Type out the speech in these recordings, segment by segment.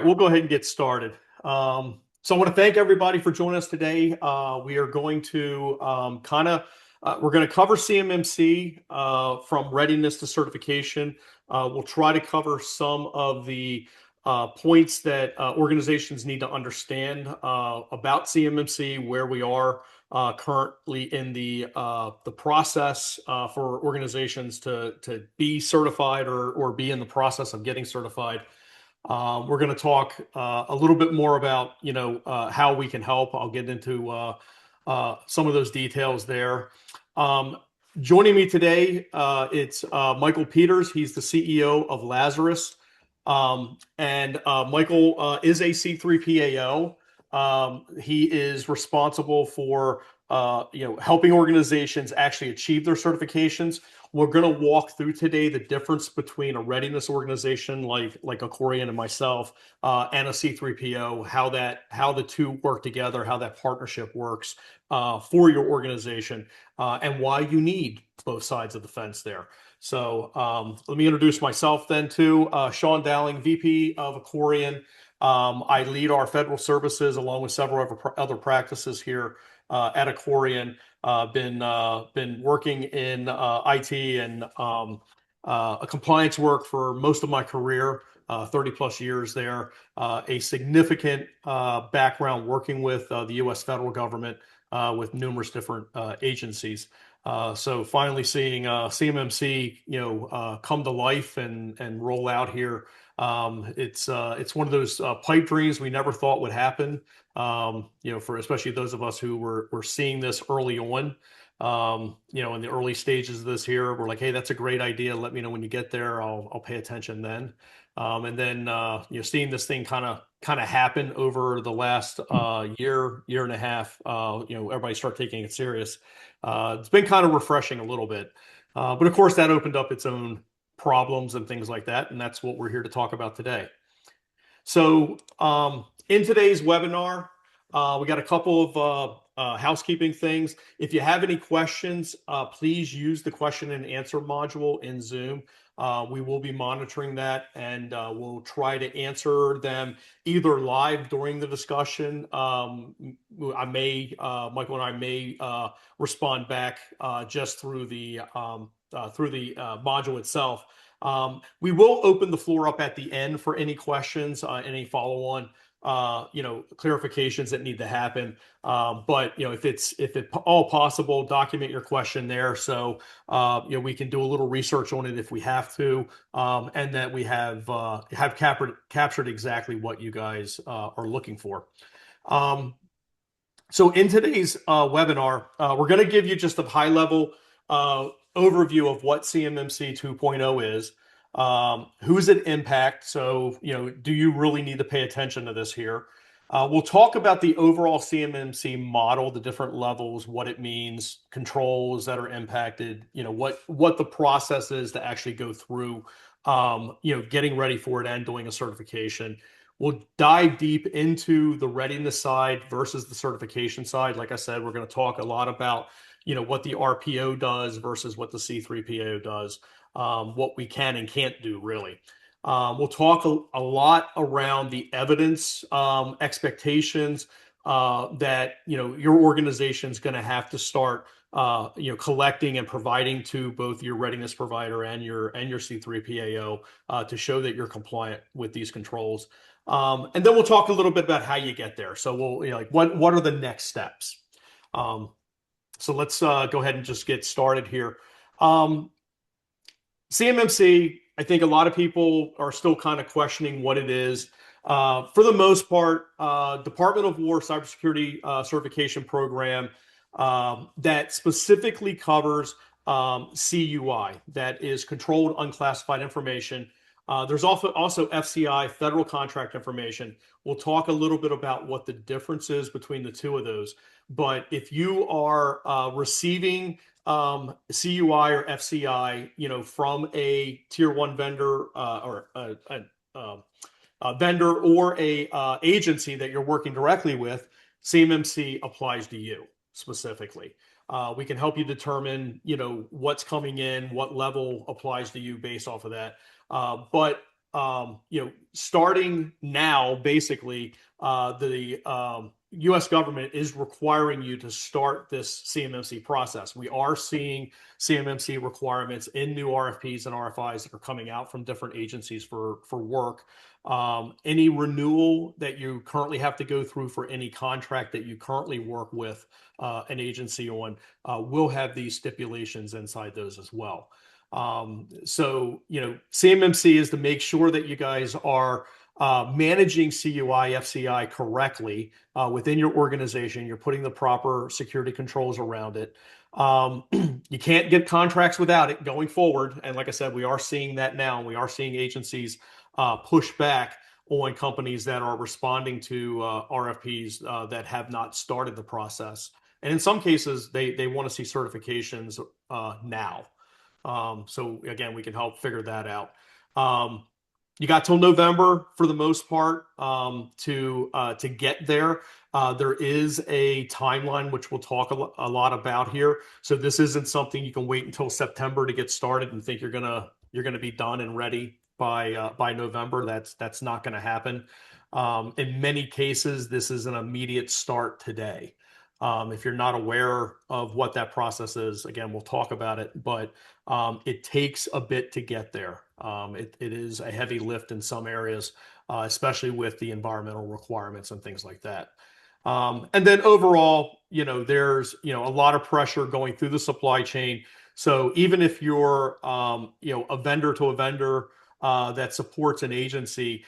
We'll go ahead and get started. So I want to thank everybody for joining us today. We are going to we're going to cover CMMC from readiness to certification. We'll try to cover some of the points that organizations need to understand about CMMC, where we are currently in the process for organizations to be certified or be in the process of getting certified. We're going to talk a little bit more about, how we can help. I'll get into some of those details there. Joining me today, it's Michael Peters. He's the CEO of Lazarus. And Michael is a C3PAO. He is responsible for helping organizations actually achieve their certifications. We're going to walk through today the difference between a readiness organization like Accorian and myself and a C3PO, how the two work together, how that partnership works for your organization, and why you need both sides of the fence there. So let me introduce myself then too. Sean Dowling, VP of Accorian. I lead our federal services along with several other practices here at Accorian. Been working in IT and compliance work for most of my career, 30 plus years there. A significant background working with the U.S. federal government with numerous different agencies. So finally seeing CMMC, come to life and roll out here. It's one of those pipe dreams we never thought would happen. For especially those of us who were seeing this early on, in the early stages of this here, we're like, hey, that's a great idea. Let me know when you get there. I'll pay attention then. And then seeing this thing kind of happen over the last year and a half. Everybody start taking it serious. It's been kind of refreshing a little bit, but of course that opened up its own problems and things like that, and that's what we're here to talk about today. So in today's webinar, we got a couple of housekeeping things. If you have any questions, please use the question and answer module in Zoom. We will be monitoring that, and we'll try to answer them either live during the discussion. Michael and I may respond back just through the module itself. We will open the floor up at the end for any questions, any follow-on clarifications that need to happen. But if it's all possible, document your question there. So, we can do a little research on it if we have to, and that we have captured exactly what you guys are looking for. So in today's webinar, we're going to give you just a high level overview of what CMMC 2.0 is. Who's it impact? So, do you really need to pay attention to this here? We'll talk about the overall CMMC model, the different levels, what it means, controls that are impacted, what the process is to actually go through, getting ready for it and doing a certification. We'll dive deep into the readiness side versus the certification side. Like I said, we're going to talk a lot about, what the RPO does versus what the C3PAO does. What we can and can't do, really. We'll talk a lot around the evidence expectations that your organization is going to have to start collecting and providing to both your readiness provider and your C3PAO to show that you're compliant with these controls. And then we'll talk a little bit about how you get there. So we'll what are the next steps? So let's go ahead and just get started here. CMMC, I think a lot of people are still kind of questioning what it is. For the most part, Department of War cybersecurity certification program that specifically covers CUI, that is Controlled Unclassified Information. There's also FCI, Federal Contract Information. We'll talk a little bit about what the difference is between the two of those. But if you are receiving CUI or FCI, from a tier one vendor or a vendor or a agency that you're working directly with, CMMC applies to you specifically. We can help you determine, what's coming in, what level applies to you based off of that. But starting now, basically, the U.S. government is requiring you to start this CMMC process. We are seeing CMMC requirements in new RFPs and RFIs that are coming out from different agencies for work. Any renewal that you currently have to go through for any contract that you currently work with an agency on will have these stipulations inside those as well. So, CMMC is to make sure that you guys are managing CUI, FCI correctly within your organization. You're putting the proper security controls around it. You can't get contracts without it going forward. And like I said, we are seeing that now. And we are seeing agencies push back on companies that are responding to RFPs that have not started the process. And in some cases, they want to see certifications now. So again, we can help figure that out. You got till November for the most part to get there. There is a timeline which we'll talk a lot about here. So this isn't something you can wait until September to get started and think you're gonna be done and ready by November. That's not going to happen. In many cases, this is an immediate start today. If you're not aware of what that process is, again, we'll talk about it, but it takes a bit to get there. It is a heavy lift in some areas, especially with the environmental requirements and things like that. And then overall, there's, a lot of pressure going through the supply chain. So even if you're, a vendor to a vendor that supports an agency,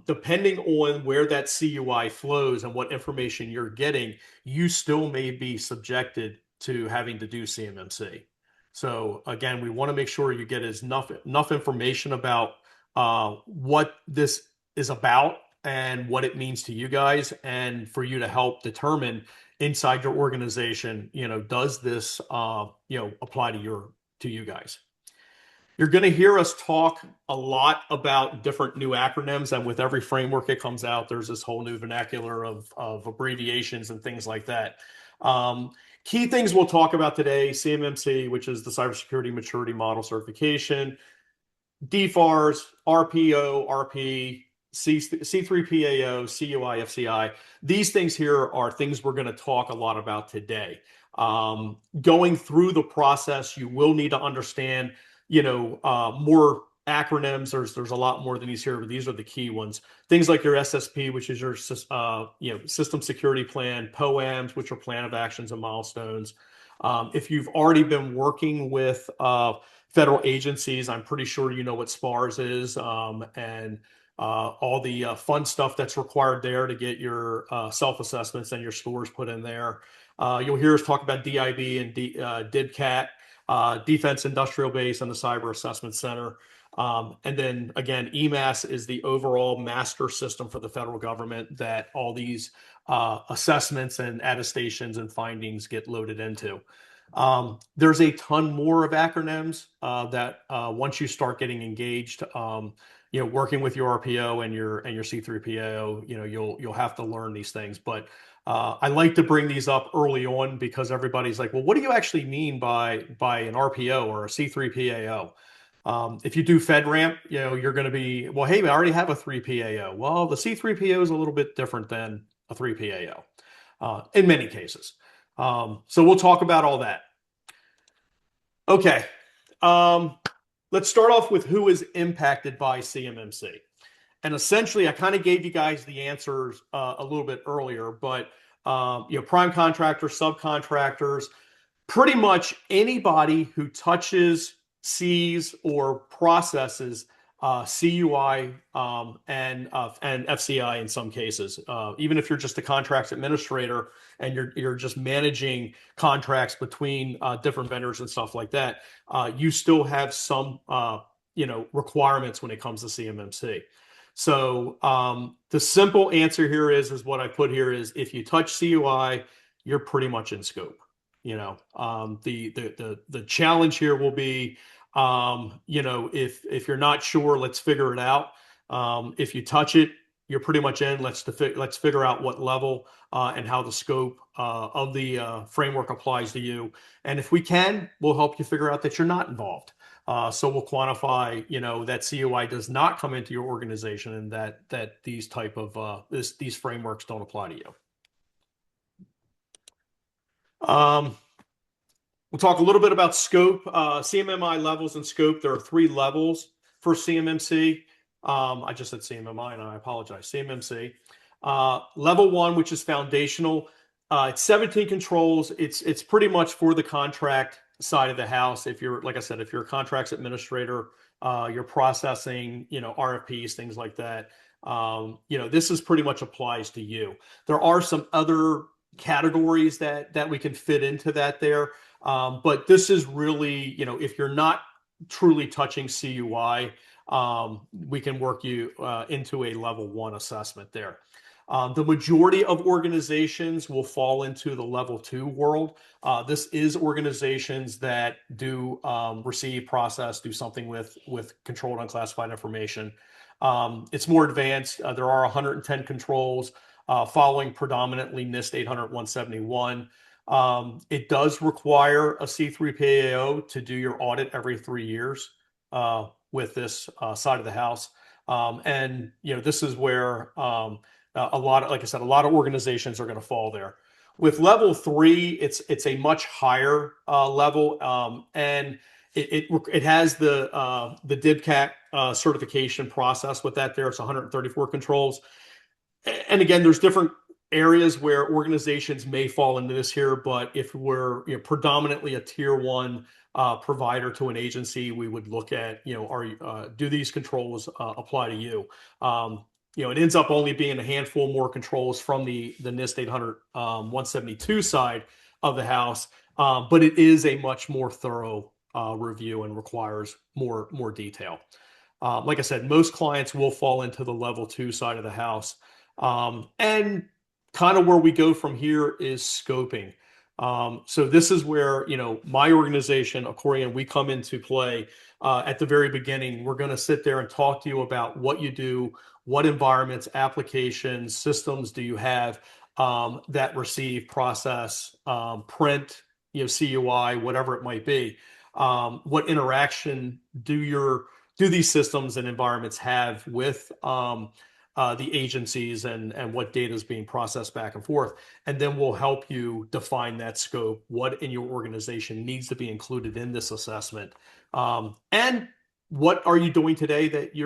depending on where that CUI flows and what information you're getting, you still may be subjected to having to do CMMC. So again, we want to make sure you get enough information about what this is about and what it means to you guys, and for you to help determine inside your organization, does this apply to you guys. You're going to hear us talk a lot about different new acronyms, and with every framework that comes out, there's this whole new vernacular of abbreviations and things like that. Key things we'll talk about today: CMMC, which is the Cybersecurity Maturity Model Certification, DFARS, RPO, RP, C3PAO, CUI, FCI. These things here are things we're going to talk a lot about today. Going through the process, you will need to understand more acronyms. There's a lot more than these here, but these are the key ones. Things like your SSP, which is your System Security Plan, POAMs, which are Plan of Actions and Milestones. If you've already been working with federal agencies, I'm pretty sure you know what SPARS is, and all the fun stuff that's required there to get your self-assessments and your scores put in there. You'll hear us talk about DIB and DIBCAT, Defense Industrial Base, and the Cyber Assessment Center. And then again, EMAS is the overall master system for the federal government that all these assessments and attestations and findings get loaded into. There's a ton more of acronyms that once you start getting engaged, working with your RPO and your C3PAO, you'll have to learn these things. But I like to bring these up early on because everybody's like, well, what do you actually mean by an RPO or a C3PAO? If you do FedRAMP, you're going to be, well, hey, I already have a 3PAO. Well, the C3PAO is a little bit different than a 3PAO in many cases. So we'll talk about all that. Okay. Let's start off with who is impacted by CMMC. And essentially, I kind of gave you guys the answers a little bit earlier, but prime contractors, subcontractors, pretty much anybody who touches, sees, or processes CUI and FCI in some cases. Even if you're just a contracts administrator and you're just managing contracts between different vendors and stuff like that, you still have some requirements when it comes to CMMC. So the simple answer here is what I put here is if you touch CUI, you're pretty much in scope. The challenge here will be, if you're not sure, let's figure it out. If you touch it, you're pretty much in. Let's figure out what level and how the scope of the framework applies to you. And if we can, we'll help you figure out that you're not involved. So we'll quantify, that CUI does not come into your organization and that these type of these frameworks don't apply to you. Um, we'll talk a little bit about scope, CMMI levels and scope. There are 3 levels for CMMC. I just said CMMI and I apologize. CMMC. Level 1, which is foundational. It's 17 controls. It's pretty much for the contract side of the house. If you're, like I said, if you're a contracts administrator, you're processing, RFPs, things like that. This is pretty much applies to you. There are some other categories that we can fit into that there. But this is really, if you're not truly touching CUI, we can work you into a level 1 assessment there. The majority of organizations will fall into the level 2 world. This is organizations that do receive, process, do something with controlled unclassified information. It's more advanced. There are 110 controls following predominantly NIST 800-171. It does require a C3PAO to do your audit every 3 years with this side of the house. And this is where a lot of, like I said, a lot of organizations are going to fall there. With level 3, it's a much higher level, and it has the DIBCAT certification process with that there. It's 134 controls. And again, there's different areas where organizations may fall into this here, but if we're predominantly a tier 1 provider to an agency, we would look at, do these controls apply to you? It ends up only being a handful more controls from the NIST 800-172 side of the house, but it is a much more thorough review and requires more detail. Like I said, most clients will fall into the level 2 side of the house. And kind of where we go from here is scoping. So this is where, my organization, Accorian, we come into play at the very beginning. We're going to sit there and talk to you about what you do, what environments, applications, systems do you have that receive, process, print, CUI, whatever it might be. What interaction do these systems and environments have with the agencies and what data is being processed back and forth. And then we'll help you define that scope, what in your organization needs to be included in this assessment. And what are you doing today that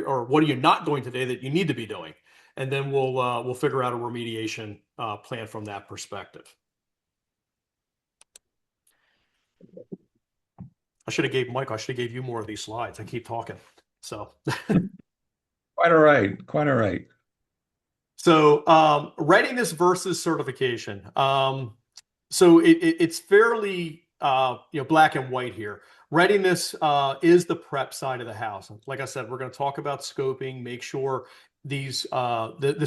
or what are you not doing today that you need to be doing? And then we'll figure out a remediation plan from that perspective. I should have gave you more of these slides. I keep talking. So Quite all right. Quite all right. So readiness versus certification. So it's fairly black and white here. Readiness is the prep side of the house. Like I said, we're going to talk about scoping, make sure this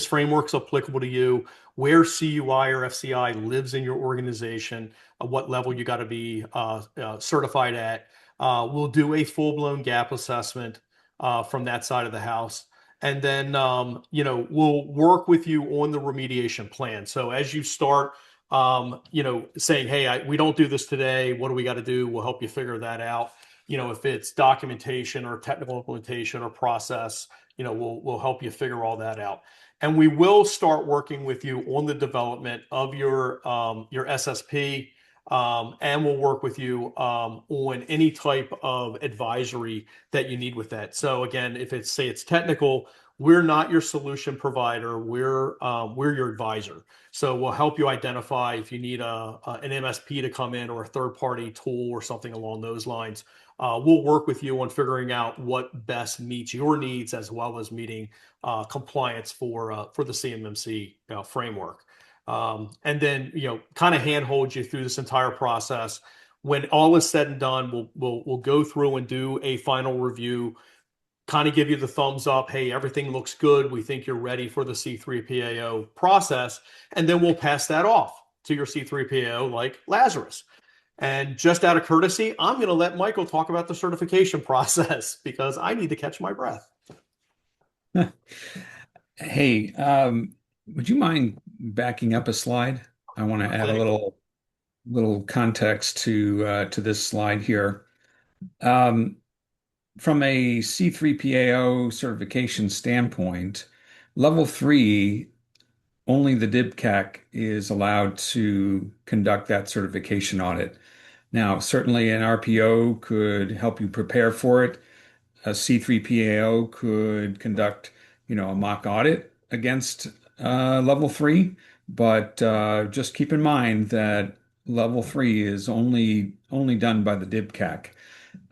framework's applicable to you, where CUI or FCI lives in your organization, what level you got to be certified at. We'll do a full-blown gap assessment from that side of the house. And then, we'll work with you on the remediation plan. So as you start, saying, hey, we don't do this today. What do we got to do? We'll help you figure that out. If it's documentation or technical implementation or process, we'll help you figure all that out. And we will start working with you on the development of your SSP, and we'll work with you on any type of advisory that you need with that. So again, if it's technical, we're not your solution provider. We're your advisor. So we'll help you identify if you need an MSP to come in or a third-party tool or something along those lines. We'll work with you on figuring out what best meets your needs as well as meeting compliance for the CMMC framework. And then, kind of handhold you through this entire process. When all is said and done, we'll go through and do a final review, kind of give you the thumbs up. Hey, everything looks good. We think you're ready for the C3PAO process. And then we'll pass that off to your C3PAO like Lazarus. And just out of courtesy, I'm going to let Michael talk about the certification process because I need to catch my breath. Hey, would you mind backing up a slide? I want to add a little context to this slide here. Um, from a C3PAO certification standpoint, level three, only the DIBCAC is allowed to conduct that certification audit. Now, certainly an RPO could help you prepare for it. A C3PAO could conduct, a mock audit against level three, but just keep in mind that level three is only done by the DIBCAC.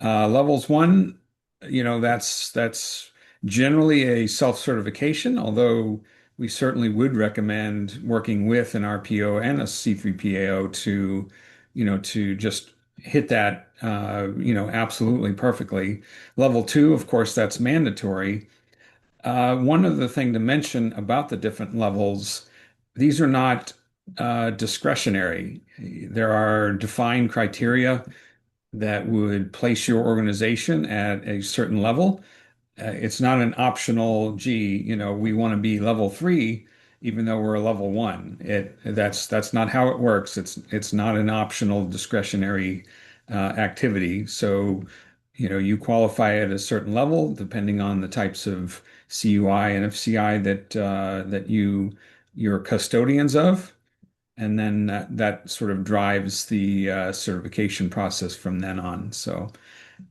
Levels one, that's generally a self-certification, although we certainly would recommend working with an RPO and a C3PAO to just hit that, absolutely perfectly. Level two, of course, that's mandatory. One other thing to mention about the different levels, these are not discretionary. There are defined criteria that would place your organization at a certain level. It's not an optional, gee, we want to be level three, even though we're a level one. That's not how it works. It's not an optional discretionary activity. So, you qualify at a certain level depending on the types of CUI and FCI you're custodians of. And then that sort of drives the certification process from then on. So,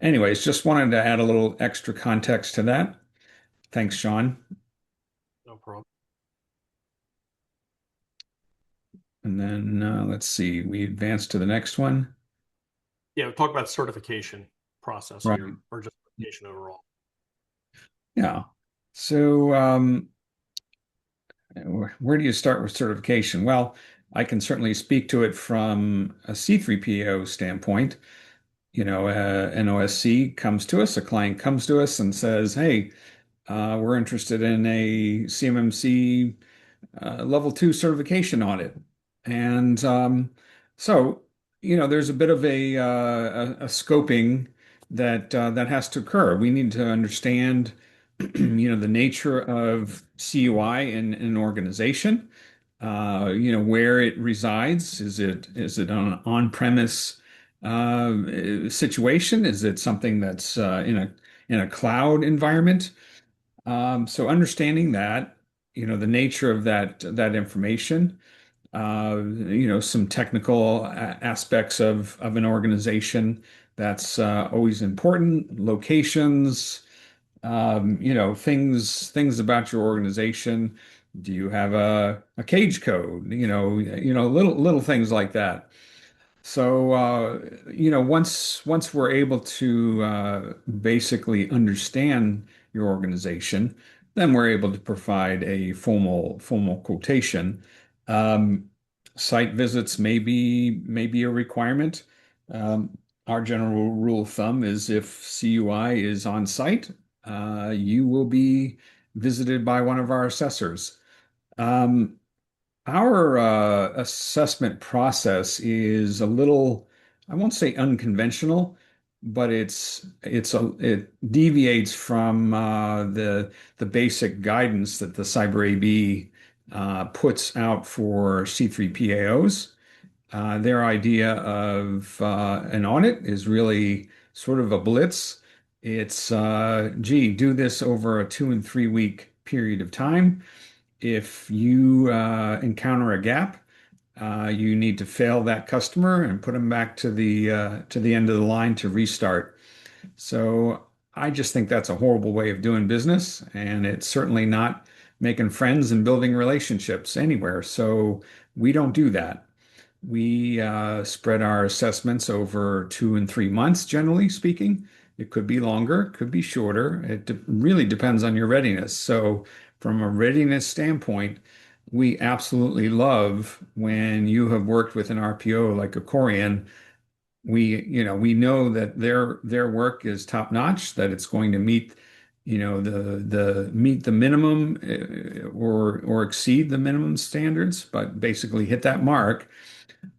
anyways, just wanted to add a little extra context to that. Thanks, Sean. No problem. And then let's see, we advance to the next one. Yeah, we talk about certification process Right. here, or just certification overall. Yeah. So, where do you start with certification? Well, I can certainly speak to it from a C3PO standpoint. An OSC comes to us, a client comes to us and says, hey, we're interested in a CMMC level two certification audit. And so, there's a bit of a scoping that has to occur. We need to understand, the nature of CUI in an organization, where it resides. Is it an on-premise situation? Is it something that's in a cloud environment? So understanding that, the nature of that information, some technical aspects of an organization, that's always important. Locations, things about your organization. Do you have a cage code? Little things like that. So, once we're able to basically understand your organization, then we're able to provide a formal quotation. Um, Site visits may be a requirement. Our general rule of thumb is if CUI is on site, you will be visited by one of our assessors. Um, our assessment process is a little, I won't say unconventional, but it deviates from the basic guidance that the Cyber AB puts out for C3PAOs. Their idea of an audit is really sort of a blitz. It's gee, do this over a 2 and 3 week period of time. If you encounter a gap, you need to fail that customer and put them back to the end of the line to restart. So I just think that's a horrible way of doing business, and it's certainly not making friends and building relationships anywhere. So we don't do that. We spread our assessments over 2 and 3 months, generally speaking. It could be longer, could be shorter. It really depends on your readiness. So, from a readiness standpoint, we absolutely love when you have worked with an RPO like Accorian. We know that their work is top notch, that it's going to meet, the minimum or exceed the minimum standards, but basically hit that mark.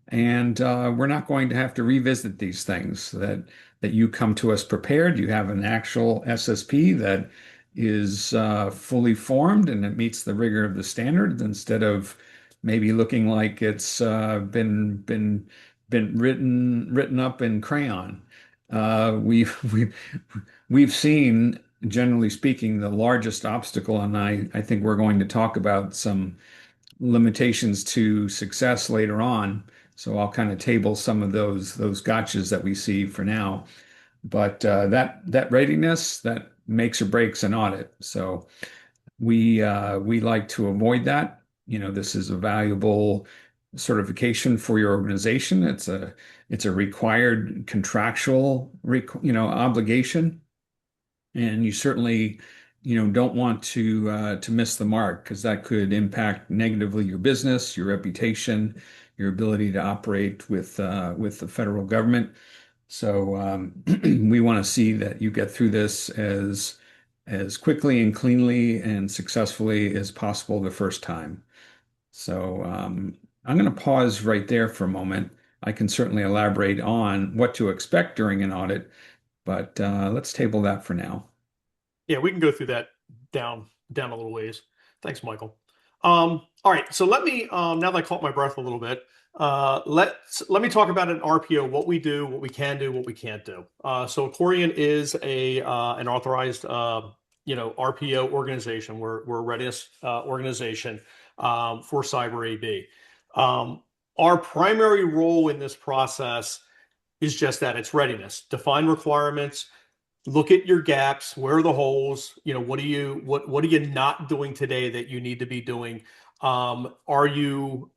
And we're not going to have to revisit these things. That you come to us prepared. You have an actual SSP that is fully formed and it meets the rigor of the standard instead of maybe looking like it's been written up in crayon. We've seen, generally speaking, the largest obstacle, and I think we're going to talk about some limitations to success later on. So I'll kind of table some of those gotchas that we see for now. But that readiness that makes or breaks an audit. So we like to avoid that. This is a valuable certification for your organization. It's a required contractual obligation, and you certainly don't want to miss the mark because that could impact negatively your business, your reputation, your ability to operate with the federal government. So we want to see that you get through this as quickly and cleanly and successfully as possible the first time. So I'm going to pause right there for a moment. I can certainly elaborate on what to expect during an audit, but let's table that for now. Yeah, we can go through that down a little ways. Thanks, Michael. All right, so let me now that I caught my breath a little bit, let me talk about an RPO, what we do, what we can do, what we can't do. So Accorian is a an authorized RPO organization. We're a readiness organization for cyber AD. Our primary role in this process is just that it's readiness, define requirements, look at your gaps, where are the holes, what are you not doing today that you need to be doing. Are you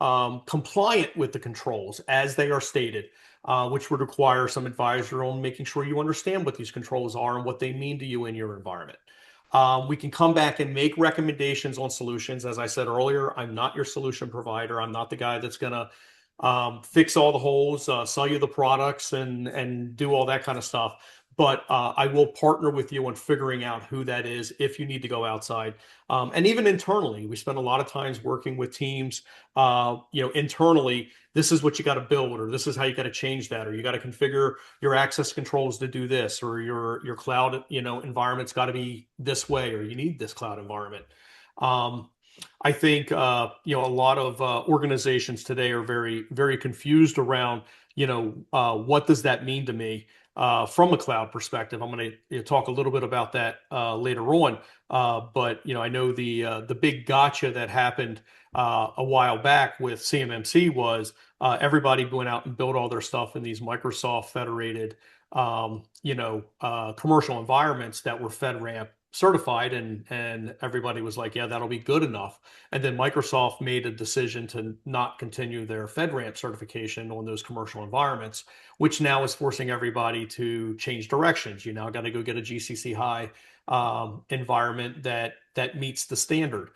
compliant with the controls as they are stated, which would require some advisory on making sure you understand what these controls are and what they mean to you in your environment. We can come back and make recommendations on solutions. As I said earlier, I'm not your solution provider. I'm not the guy that's going to fix all the holes, sell you the products, and do all that kind of stuff. But I will partner with you on figuring out who that is if you need to go outside. And even internally, we spend a lot of times working with teams. Internally, this is what you got to build, or this is how you got to change that, or you got to configure your access controls to do this, or your cloud environment's got to be this way, or you need this cloud environment. I think a lot of organizations today are very, very confused around what does that mean to me from a cloud perspective. I'm going to talk a little bit about that later on. But I know the big gotcha that happened a while back with CMMC was everybody went out and built all their stuff in these Microsoft federated commercial environments that were FedRAMP certified, and everybody was like, yeah, that'll be good enough. And then Microsoft made a decision to not continue their FedRAMP certification on those commercial environments, which now is forcing everybody to change directions. You now got to go get a GCC high environment that meets the standard,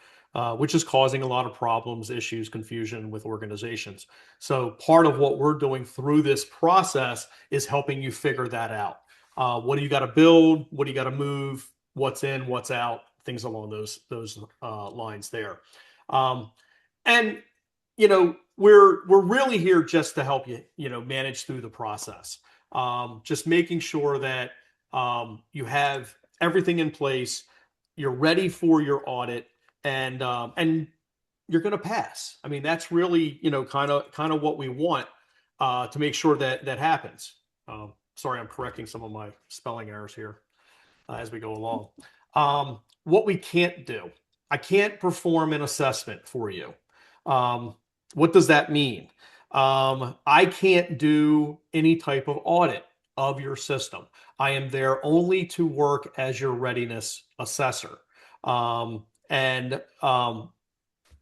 which is causing a lot of problems, issues, confusion with organizations. So part of what we're doing through this process is helping you figure that out. What do you got to build? What do you got to move? What's in, what's out, things along those lines there. And we're really here just to help you manage through the process. Just making sure that you have everything in place, you're ready for your audit, and you're going to pass. I mean, that's really kind of what we want to make sure that happens. Sorry, I'm correcting some of my spelling errors here as we go along. What we can't do, I can't perform an assessment for you. What does that mean? I can't do any type of audit of your system. I am there only to work as your readiness assessor. And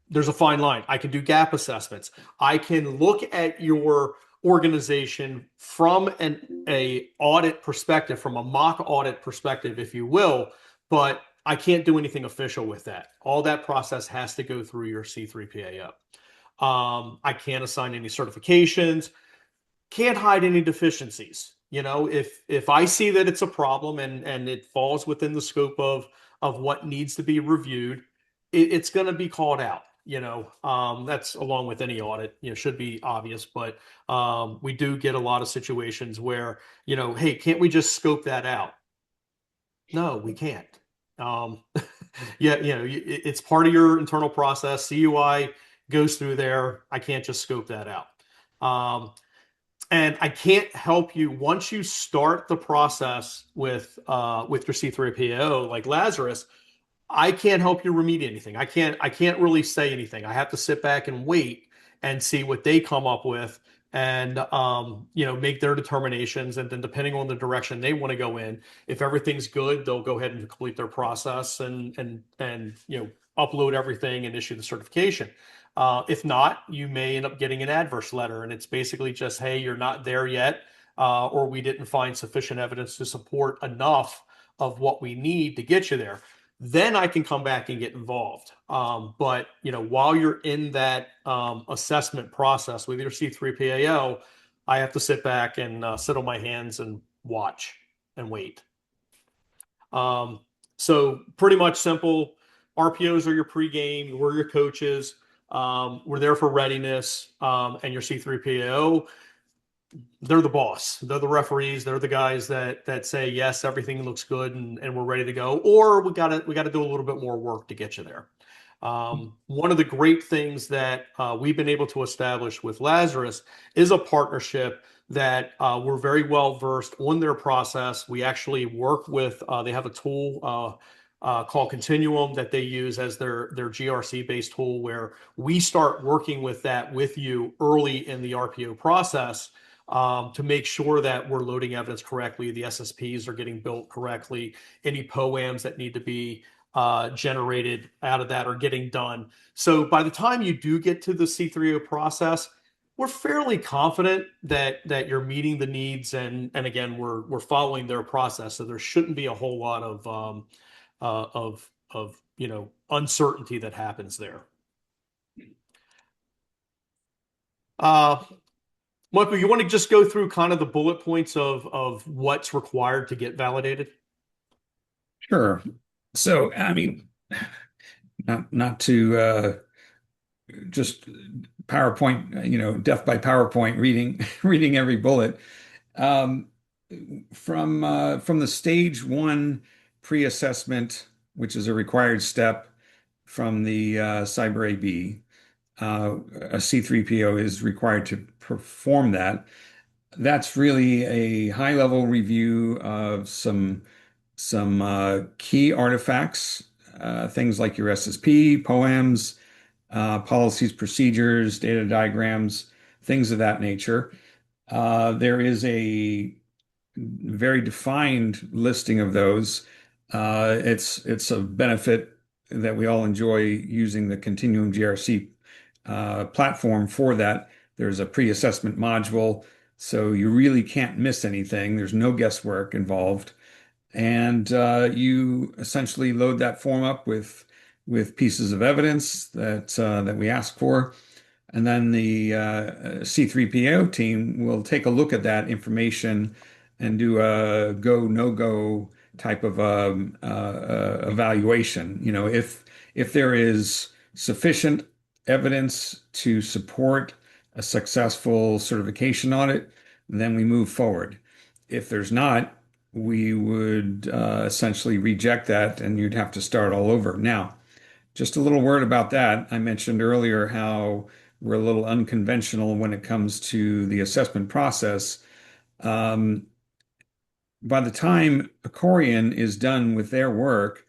there's a fine line. I can do gap assessments. I can look at your organization from a audit perspective, from a mock audit perspective, if you will, but I can't do anything official with that. All that process has to go through your C3PAO. I can't assign any certifications, can't hide any deficiencies. If I see that it's a problem and it falls within the scope of what needs to be reviewed, it's going to be called out. That's along with any audit, should be obvious, but we do get a lot of situations where, hey, can't we just scope that out? No, we can't. Yeah, it's part of your internal process. CUI goes through there. I can't just scope that out. And I can't help you once you start the process with your C3PAO like Lazarus. I can't help you remediate anything. I can't really say anything. I have to sit back and wait and see what they come up with and make their determinations. And then depending on the direction they want to go in, if everything's good, they'll go ahead and complete their process and upload everything and issue the certification. If not, you may end up getting an adverse letter, and it's basically just, hey, you're not there yet, or we didn't find sufficient evidence to support enough of what we need to get you there. Then I can come back and get involved. But while you're in that assessment process with your C3PAO, I have to sit back and sit on my hands and watch and wait. So pretty much simple. RPOs are your pregame. We're your coaches. We're there for readiness. And your C3PAO, they're the boss. They're the referees. They're the guys that say yes, everything looks good and we're ready to go. Or we gotta do a little bit more work to get you there. One of the great things that we've been able to establish with Lazarus is a partnership that we're very well versed on their process. We actually work with, they have a tool called Continuum that they use as their GRC based tool, where we start working with that with you early in the RPO process to make sure that we're loading evidence correctly, the SSPs are getting built correctly, any POAMs that need to be generated out of that are getting done. So by the time you do get to the C3O process, we're fairly confident that you're meeting the needs, and again, we're following their process, so there shouldn't be a whole lot of uncertainty that happens there. Uh, Michael, you want to just go through kind of the bullet points of what's required to get validated? Sure. So, I mean, not to just PowerPoint, death by PowerPoint, reading reading every bullet. Um, from the stage one pre-assessment, which is a required step from the Cyber AB, a C3PO is required to perform that. That's really a high-level review of some key artifacts, things like your SSP, POEMs, policies, procedures, data diagrams, things of that nature. There is a very defined listing of those. It's a benefit that we all enjoy using the Continuum GRC platform for that. There's a pre-assessment module, so you really can't miss anything. There's no guesswork involved, and you essentially load that form up with pieces of evidence that we ask for. And then the C3PO team will take a look at that information and do a go, no go type of evaluation. If there is sufficient evidence to support a successful certification audit, then we move forward. If there's not, we would essentially reject that and you'd have to start all over. Now, just a little word about that. I mentioned earlier how we're a little unconventional when it comes to the assessment process. Um, by the time Accorian is done with their work,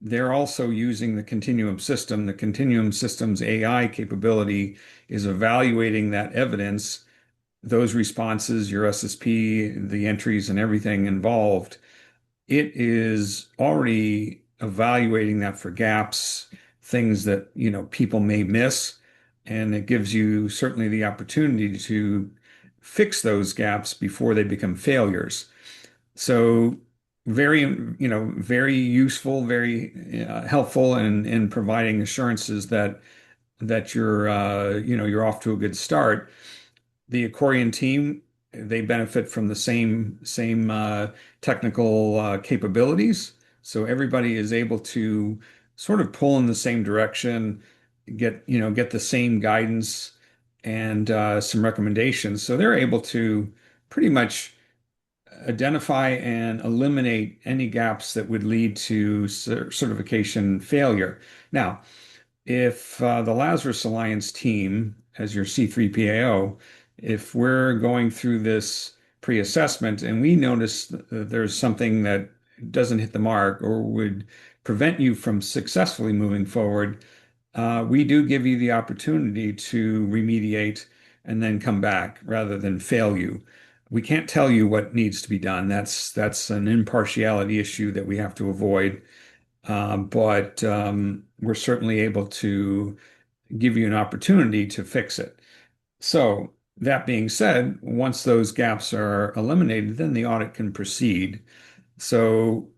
they're also using the Continuum system. The Continuum system's AI capability is evaluating that evidence, those responses, your SSP, the entries, and everything involved. It is already evaluating that for gaps, things that, people may miss, and it gives you certainly the opportunity to fix those gaps before they become failures. So very, very useful, very helpful in providing assurances that you're off to a good start. The Accorian team, they benefit from the same technical capabilities. So everybody is able to sort of pull in the same direction, get the same guidance and some recommendations. So they're able to pretty much identify and eliminate any gaps that would lead to certification failure. Now, if the Lazarus Alliance team, as your C3PAO, if we're going through this pre-assessment and we notice that there's something that doesn't hit the mark or would prevent you from successfully moving forward, we do give you the opportunity to remediate and then come back rather than fail you. We can't tell you what needs to be done. That's an impartiality issue that we have to avoid. But we're certainly able to give you an opportunity to fix it. So that being said, once those gaps are eliminated, then the audit can proceed. So,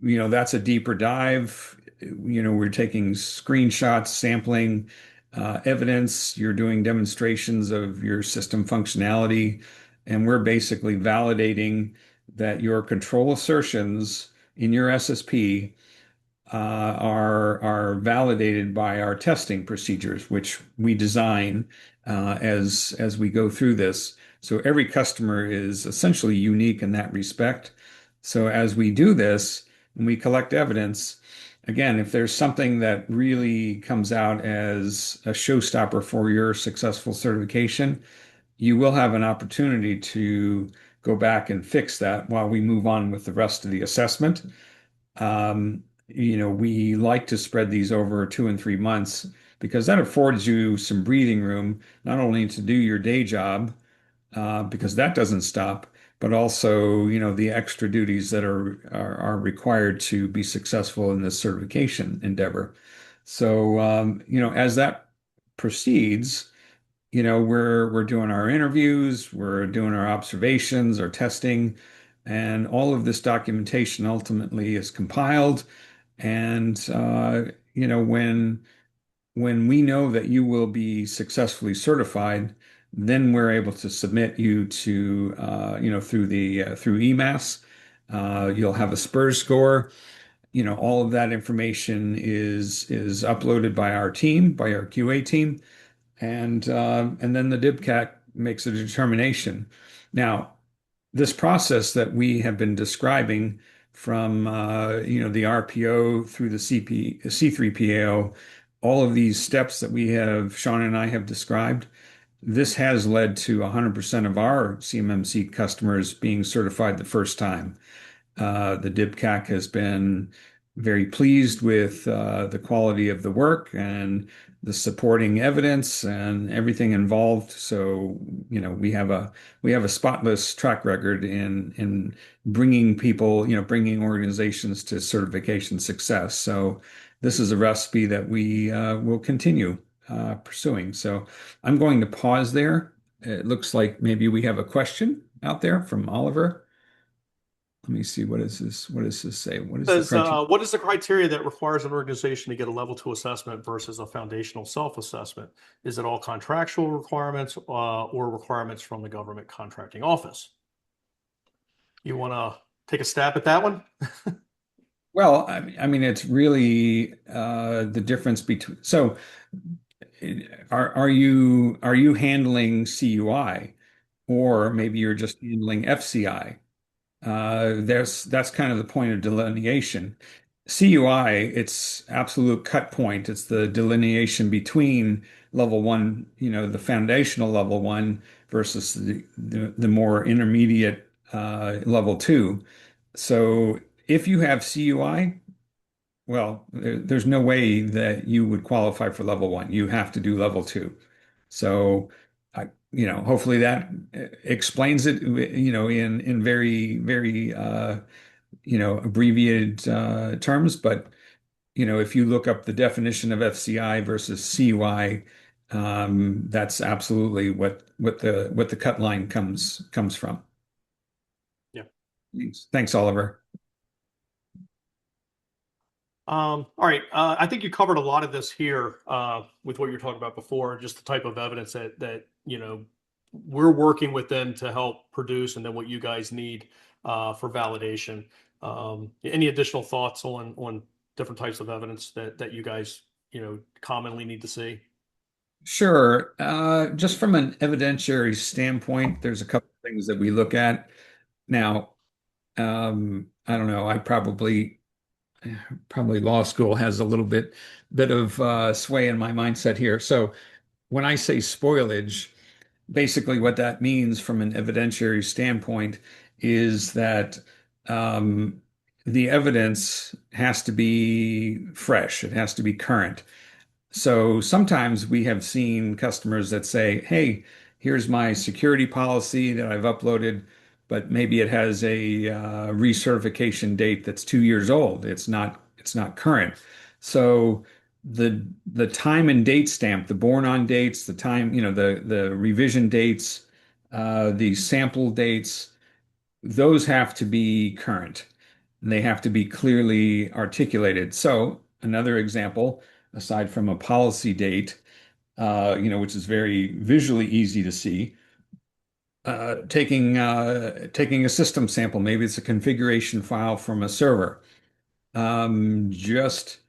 that's a deeper dive. We're taking screenshots, sampling evidence. You're doing demonstrations of your system functionality, and we're basically validating that your control assertions in your SSP are validated by our testing procedures, which we design as we go through this. So every customer is essentially unique in that respect. So as we do this and we collect evidence, again, if there's something that really comes out as a showstopper for your successful certification, you will have an opportunity to go back and fix that while we move on with the rest of the assessment. We like to spread these over 2 and 3 months because that affords you some breathing room, not only to do your day job, because that doesn't stop, but also, the extra duties that are required to be successful in this certification endeavor. So, as that proceeds, we're doing our interviews, we're doing our observations, our testing, and all of this documentation ultimately is compiled. And when we know that you will be successfully certified, then we're able to submit you to through EMAS. You'll have a SPURS score. All of that information is uploaded by our team, by our QA team, and then the DIBCAC makes a determination. Now, this process that we have been describing from the RPO through the C3PAO, all of these steps that Sean and I have described, this has led to 100% of our CMMC customers being certified the first time. The DIBCAC has been very pleased with the quality of the work and the supporting evidence and everything involved. So, we have a spotless track record in bringing people, bringing organizations to certification success. So, this is a recipe that we will continue pursuing. So, I'm going to pause there. It looks like maybe we have a question out there from Oliver. Let me see. What is this? What does this say? What is the Says, criteria? what is the criteria that requires an organization to get a level two assessment versus a foundational self-assessment? Is it all contractual requirements or requirements from the government contracting office? You want to take a stab at that one? Well, I mean, it's really the difference between. So, are you handling CUI, or maybe you're just handling FCI? That's kind of the point of delineation. CUI, it's absolute cut point. It's the delineation between level one, the foundational level one versus the more intermediate level two. So if you have CUI, well, there's no way that you would qualify for level one. You have to do level two. So, hopefully that explains it, in very, very, abbreviated terms. But, if you look up the definition of FCI versus CUI, that's absolutely what the cut line comes from. Yeah. Thanks, Oliver. All right. I think you covered a lot of this here with what you're talking about before, just the type of evidence that we're working with them to help produce, and then what you guys need for validation. Any additional thoughts on different types of evidence that you guys commonly need to see? Sure. Just from an evidentiary standpoint, there's a couple of things that we look at. Now, I don't know. I probably law school has a little bit of sway in my mindset here. So when I say spoilage, basically what that means from an evidentiary standpoint is that um, the evidence has to be fresh, it has to be current. So sometimes we have seen customers that say, "Hey, here's my security policy that I've uploaded, but maybe it has a recertification date that's 2 years old. It's not current." So the time and date stamp, the born on dates, the time, the revision dates, the sample dates, those have to be current. They have to be clearly articulated. So another example, aside from a policy date, which is very visually easy to see, taking a system sample, maybe it's a configuration file from a server, just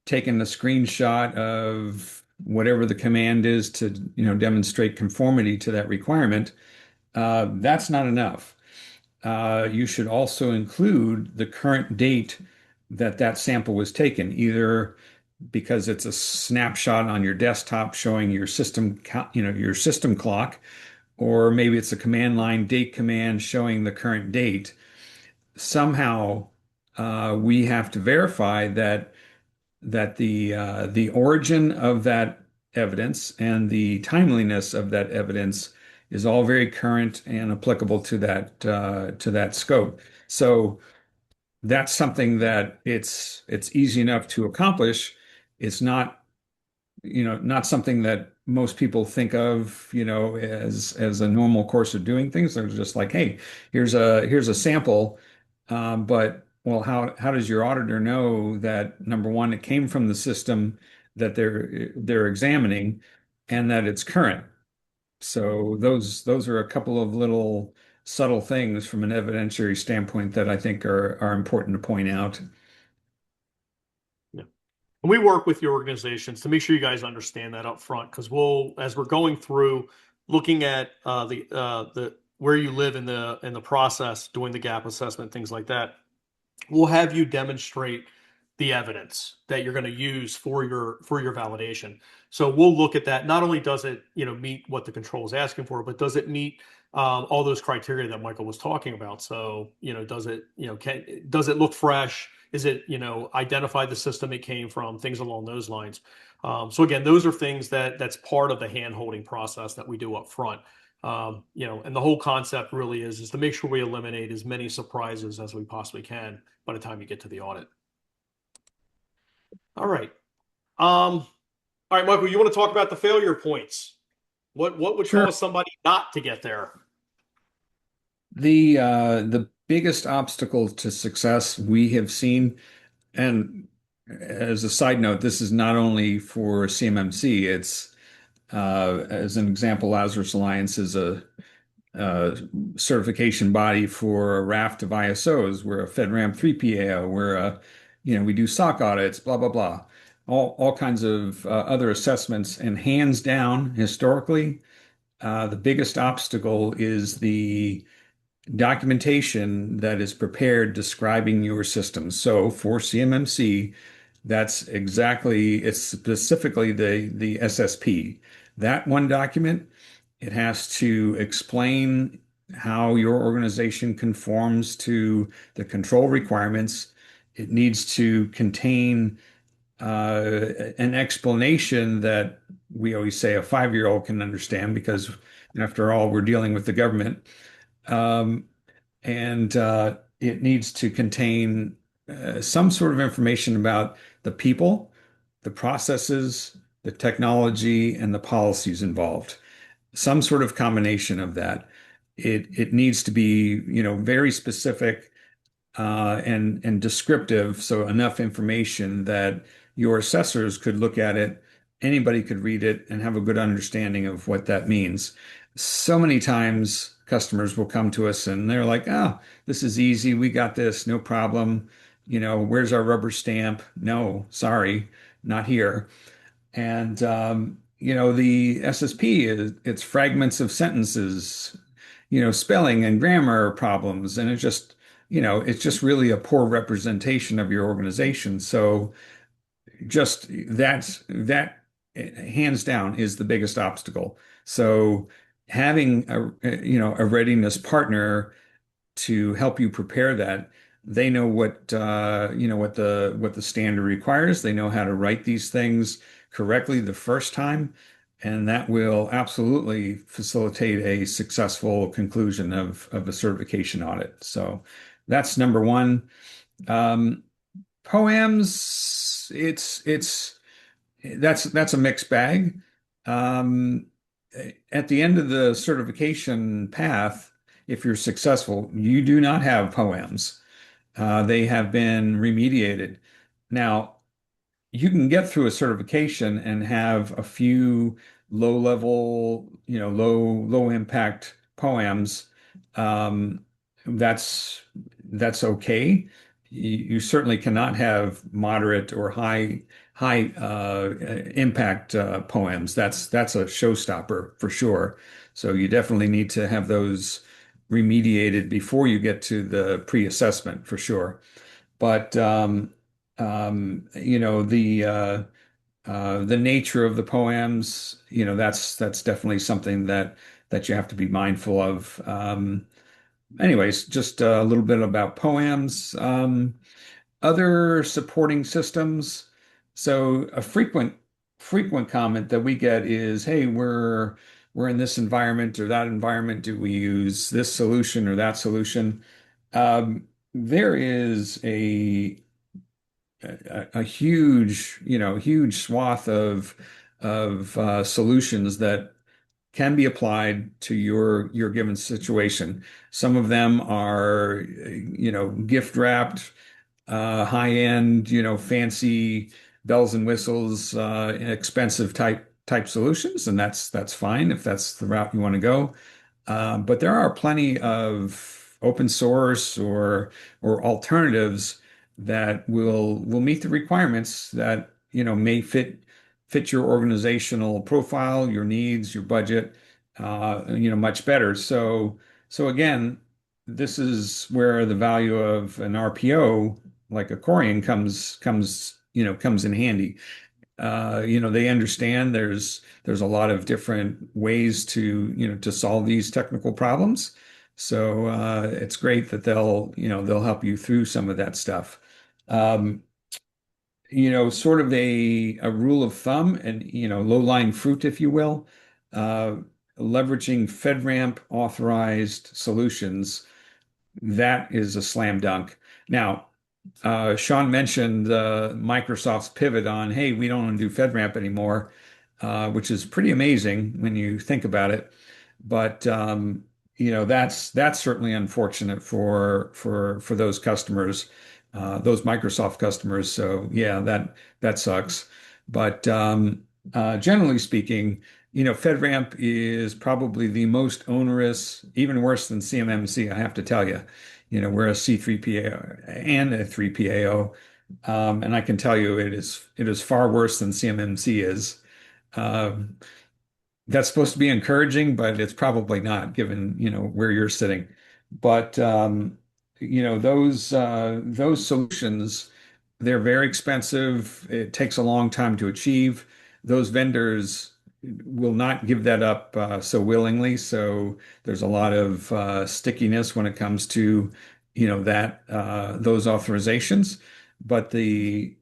taking a screenshot of whatever the command is to, demonstrate conformity to that requirement. That's not enough. You should also include the current date that that sample was taken, either because it's a snapshot on your desktop showing your your system clock, or maybe it's a command line date command showing the current date. Somehow, we have to verify that the origin of that evidence and the timeliness of that evidence is all very current and applicable to that scope. So that's something that it's easy enough to accomplish. It's not something that most people think of, as a normal course of doing things. They're just like, hey, here's a sample, but well, how does your auditor know that number one, it came from the system that they're examining, and that it's current? So those are a couple of little subtle things from an evidentiary standpoint that I think are important to point out. Yeah. And we work with your organizations to make sure you guys understand that up front, because as we're going through looking at the where you live in the process, doing the gap assessment, things like that, we'll have you demonstrate the evidence that you're going to use for your validation. So we'll look at that. Not only does it, meet what the control is asking for, but does it meet all those criteria that Michael was talking about? So, does it, does it look fresh? Is it, identify the system it came from? Things along those lines. So again, those are things that's part of the hand-holding process that we do up front. And the whole concept really is to make sure we eliminate as many surprises as we possibly can by the time you get to the audit. All right. All right, Michael, you want to talk about the failure points? What would Sure. cause somebody not to get there? The biggest obstacle to success we have seen, and as a side note, this is not only for CMMC, it's as an example, Lazarus Alliance is a certification body for a raft of ISOs. We're a FedRAMP 3 PAO. We do SOC audits, blah, blah, blah. All kinds of other assessments. And hands down, historically, the biggest obstacle is the documentation that is prepared describing your system. So for CMMC, it's specifically the SSP. That one document, it has to explain how your organization conforms to the control requirements. It needs to contain an explanation that we always say a 5-year-old can understand, because after all, we're dealing with the government. Um, and it needs to contain some sort of information about the people, the processes, the technology, and the policies involved. Some sort of combination of that. It needs to be, very specific and descriptive, so enough information that your assessors could look at it, anybody could read it, and have a good understanding of what that means. So many times, customers will come to us and they're like, "Oh, this is easy. We got this, no problem. Where's our rubber stamp? No, sorry, not here." And the SSP it's fragments of sentences, spelling and grammar problems, and it's just really a poor representation of your organization. So that hands down is the biggest obstacle. So having a readiness partner to help you prepare that. They know what the standard requires. They know how to write these things correctly the first time, and that will absolutely facilitate a successful conclusion of a certification audit. So that's number one. Um, Poems, that's a mixed bag. Um, at the end of the certification path, if you're successful, you do not have poems. They have been remediated. Now, you can get through a certification and have a few low level, low impact poems. Um, that's okay. You certainly cannot have moderate or high impact poems. That's a showstopper for sure. So you definitely need to have those remediated before you get to the pre-assessment for sure. But the nature of the poems, that's definitely something that you have to be mindful of. Anyways, just a little bit about poems. Other supporting systems. So a frequent comment that we get is, "Hey, we're in this environment or that environment. Do we use this solution or that solution?" There is a huge swath of solutions that can be applied to your given situation. Some of them are, gift wrapped, high end, fancy bells and whistles, expensive type solutions, and that's fine if that's the route you want to go. But there are plenty of open source or alternatives that will meet the requirements that may fit your organizational profile, your needs, your budget, much better. So again, this is where the value of an RPO like Accorian comes in handy. They understand there's a lot of different ways to solve these technical problems. So it's great that they'll help you through some of that stuff. Um, Sort of a rule of thumb and low-lying fruit, if you will, uh, leveraging FedRAMP authorized solutions, that is a slam dunk. Now, Sean mentioned Microsoft's pivot on, hey, we don't want to do FedRAMP anymore, which is pretty amazing when you think about it. But that's certainly unfortunate for those customers, those Microsoft customers. So yeah, that sucks. But generally speaking, FedRAMP is probably the most onerous, even worse than CMMC, I have to tell you. We're a C3PAO and a 3PAO. And I can tell you it is far worse than CMMC is. Um, that's supposed to be encouraging, but it's probably not given, where you're sitting. But those solutions, they're very expensive. It takes a long time to achieve. Those vendors will not give that up so willingly. So there's a lot of stickiness when it comes to, those authorizations. But the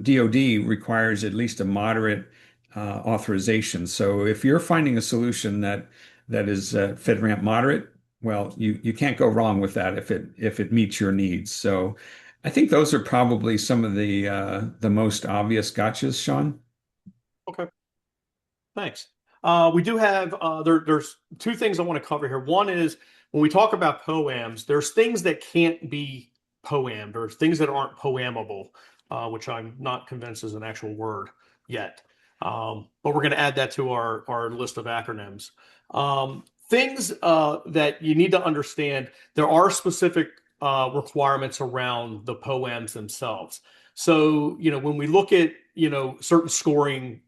DoD requires at least a moderate authorization. So if you're finding a solution that is FedRAMP moderate, well, you can't go wrong with that if it meets your needs. So I think those are probably some of the most obvious gotchas, Sean. Okay, thanks. We do have there's two things I want to cover here. One is when we talk about poems, there's things that can't be poemed or things that aren't poemable, which I'm not convinced is an actual word yet. But we're going to add that to our list of acronyms. Things that you need to understand, there are specific requirements around the poems themselves. So, when we look at, certain scoring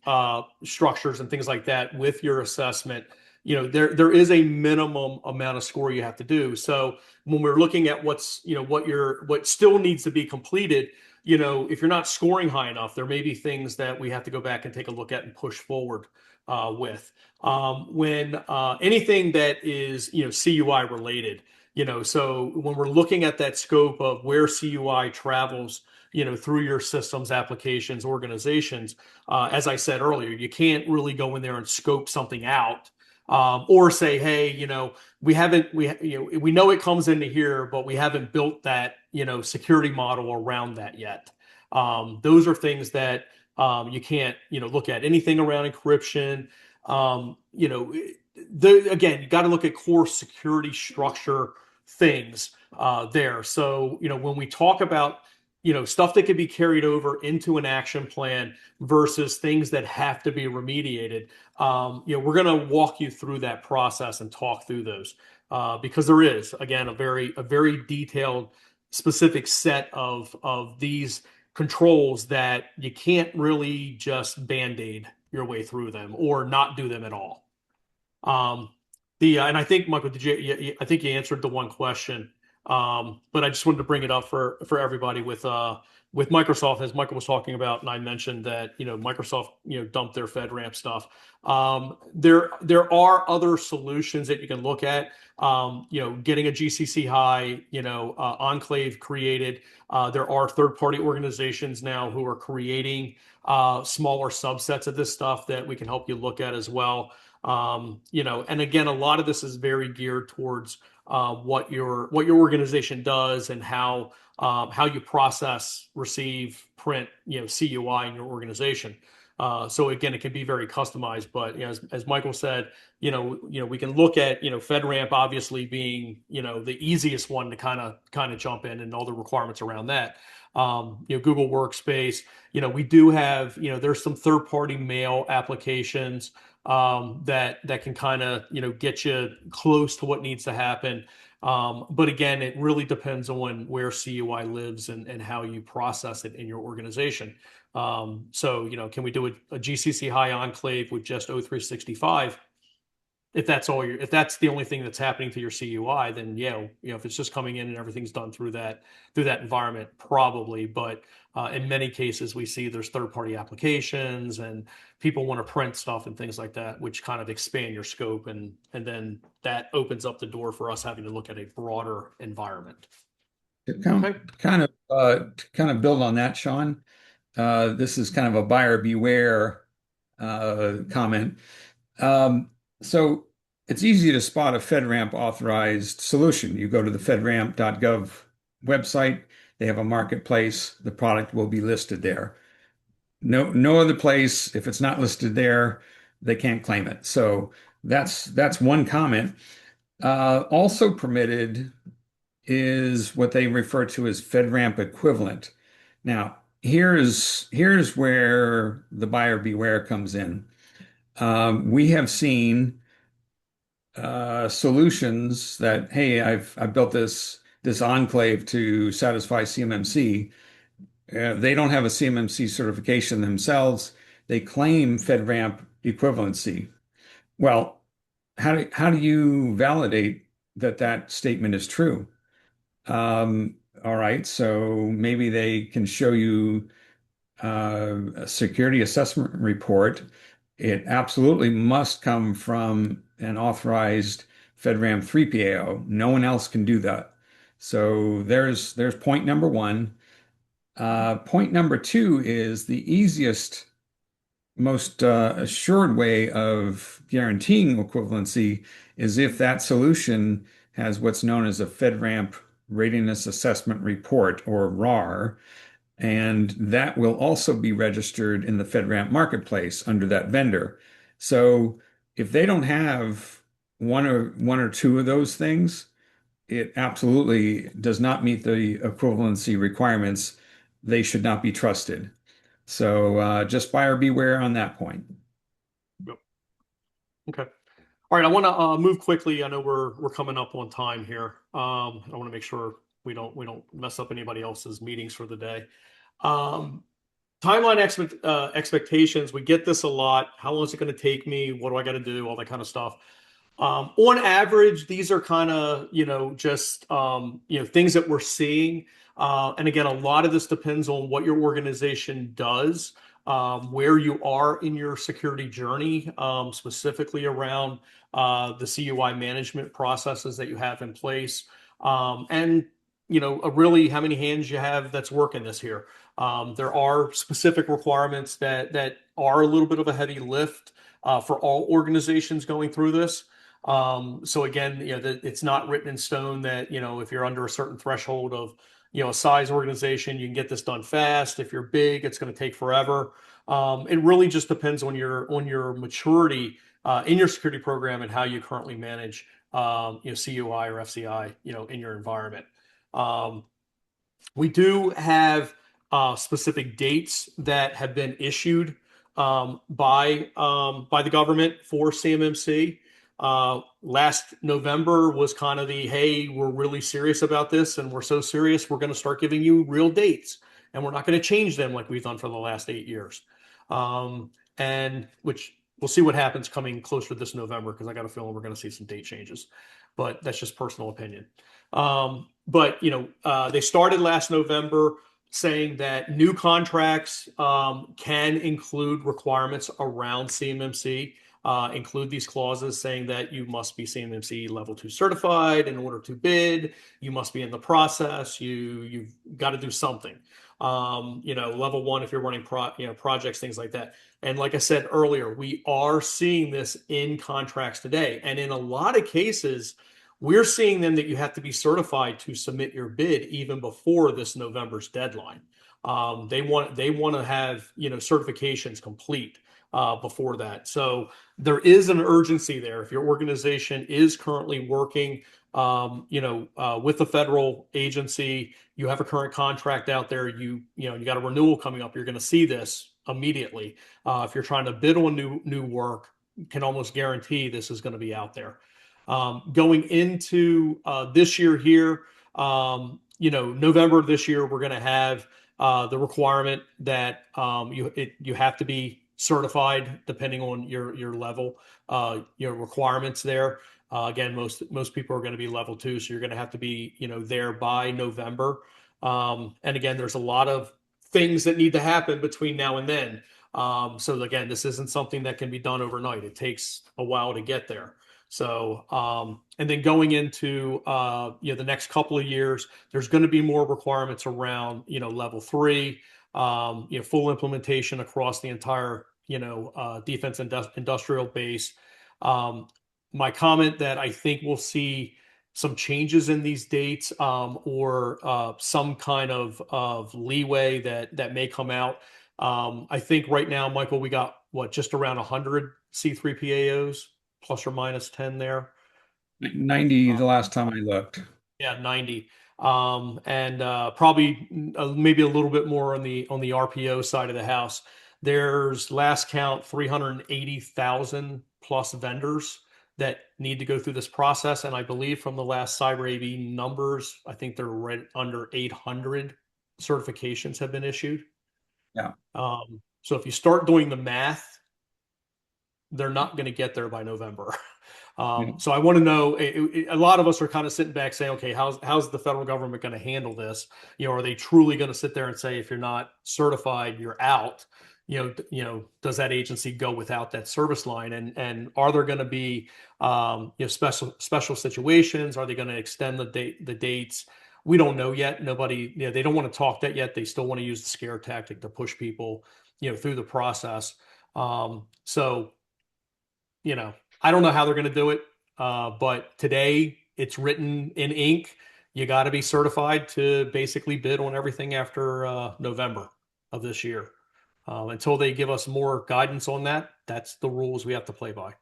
structures and things like that with your assessment, there is a minimum amount of score you have to do. So when we're looking at what still needs to be completed, if you're not scoring high enough, there may be things that we have to go back and take a look at and push forward with. When anything that is, CUI related, so when we're looking at that scope of where CUI travels, through your systems, applications, organizations, as I said earlier, you can't really go in there and scope something out, or say, hey, we haven't, we know it comes into here, but we haven't built that, security model around that yet. Those are things that you can't, look at. Anything around encryption. Again, you got to look at core security structure things there. So, when we talk about, stuff that can be carried over into an action plan versus things that have to be remediated, we're going to walk you through that process and talk through those, because there is, again, a very detailed, specific set of these controls that you can't really just band-aid your way through them or not do them at all. Um, and I think, Michael, I think you answered the one question. But I just wanted to bring it up for everybody with Microsoft, as Michael was talking about, and I mentioned that, Microsoft, dumped their FedRAMP stuff. There are other solutions that you can look at. Getting a GCC high, enclave created. There are third-party organizations now who are creating smaller subsets of this stuff that we can help you look at as well. And again, a lot of this is very geared towards what your organization does and how you process, receive, print, CUI in your organization. So again, it can be very customized, but as Michael said, we can look at, FedRAMP obviously being, the easiest one to kind of jump in and all the requirements around that. Google Workspace, we do have, there's some third-party mail applications that can kind of, get you close to what needs to happen. But again, it really depends on where CUI lives and how you process it in your organization. So, can we do a GCC high enclave with just O365? If that's the only thing that's happening to your CUI, then yeah, if it's just coming in and everything's done through that environment, probably. But in many cases, we see there's third-party applications and people want to print stuff and things like that, which kind of expand your scope, and then that opens up the door for us having to look at a broader environment. Okay. To kind of build on that, Sean. This is kind of a buyer beware comment. So it's easy to spot a FedRAMP authorized solution. You go to the fedramp.gov website, they have a marketplace, the product will be listed there. No other place, if it's not listed there, they can't claim it. So that's one comment. Also permitted is what they refer to as FedRAMP equivalent. Now, here's where the buyer beware comes in. We have seen solutions that, hey, I've built this enclave to satisfy CMMC. They don't have a CMMC certification themselves. They claim FedRAMP equivalency. Well, how do you validate that statement is true? All right, so maybe they can show you a security assessment report. It absolutely must come from an authorized FedRAMP 3PAO. No one else can do that. So there's point number one. Point number two is the easiest, most assured way of guaranteeing equivalency is if that solution has what's known as a FedRAMP Readiness Assessment Report, or RAR, and that will also be registered in the FedRAMP marketplace under that vendor. So if they don't have one or two of those things, it absolutely does not meet the equivalency requirements. They should not be trusted. So just buyer beware on that point. Yep. Okay. All right. I want to move quickly. I know we're coming up on time here. I want to make sure we don't mess up anybody else's meetings for the day. Timeline expectations. We get this a lot. How long is it going to take me? What do I got to do? All that kind of stuff. On average, these are kind of, just, things that we're seeing. And again, a lot of this depends on what your organization does, where you are in your security journey, specifically around the CUI management processes that you have in place. And, really how many hands you have that's working this here. There are specific requirements that are a little bit of a heavy lift for all organizations going through this. So again, it's not written in stone that, if you're under a certain threshold of, a size organization, you can get this done fast. If you're big, it's going to take forever. It really just depends on your maturity in your security program and how you currently manage, CUI or FCI, in your environment. Um, we do have specific dates that have been issued by the government for CMMC. Last November was kind of the, hey, we're really serious about this, and we're so serious we're going to start giving you real dates, and we're not going to change them like we've done for the last 8 years. And which we'll see what happens coming closer to this November, because I got a feeling we're going to see some date changes, but that's just personal opinion. But they started last November saying that new contracts can include requirements around CMMC, include these clauses saying that you must be CMMC Level 2 certified in order to bid. You must be in the process. You've got to do something. Level 1 if you're running projects, things like that. And like I said earlier, we are seeing this in contracts today, and in a lot of cases, we're seeing them that you have to be certified to submit your bid even before this November's deadline. They want to have certifications complete before that. So there is an urgency there. If your organization is currently working, with a federal agency, you have a current contract out there. You got a renewal coming up. You're going to see this immediately. If you're trying to bid on new work, can almost guarantee this is going to be out there. Going into this year here, November this year, we're going to have the requirement that you have to be certified depending on your level, your requirements there. Again, most people are going to be level 2, so you're going to have to be there by November. And again, there's a lot of things that need to happen between now and then. So again, this isn't something that can be done overnight. It takes a while to get there. So, and then going into the next couple of years, there's going to be more requirements around level 3, full implementation across the entire defense industrial base. My comment that I think we'll see some changes in these dates, or some kind of leeway that may come out. I think right now, Michael, we got just around 100 C3PAOs, plus or minus 10 there. 90 the last time I looked. Yeah, 90. And probably maybe a little bit more on the RPO side of the house. There's last count 380,000 plus vendors that need to go through this process. And I believe from the last Cyber AV numbers, I think they're right under 800 certifications have been issued. Yeah. So if you start doing the math, they're not going to get there by November. So I want to know, a lot of us are kind of sitting back saying, okay, how's the federal government going to handle this? Are they truly going to sit there and say, if you're not certified, you're out? Does that agency go without that service line? And are there going to be, special situations? Are they going to extend the dates? We don't know yet. Nobody, they don't want to talk that yet. They still want to use the scare tactic to push people, through the process. So, I don't know how they're going to do it, but today it's written in ink. You got to be certified to basically bid on everything after November of this year. Until they give us more guidance on that, that's the rules we have to play by.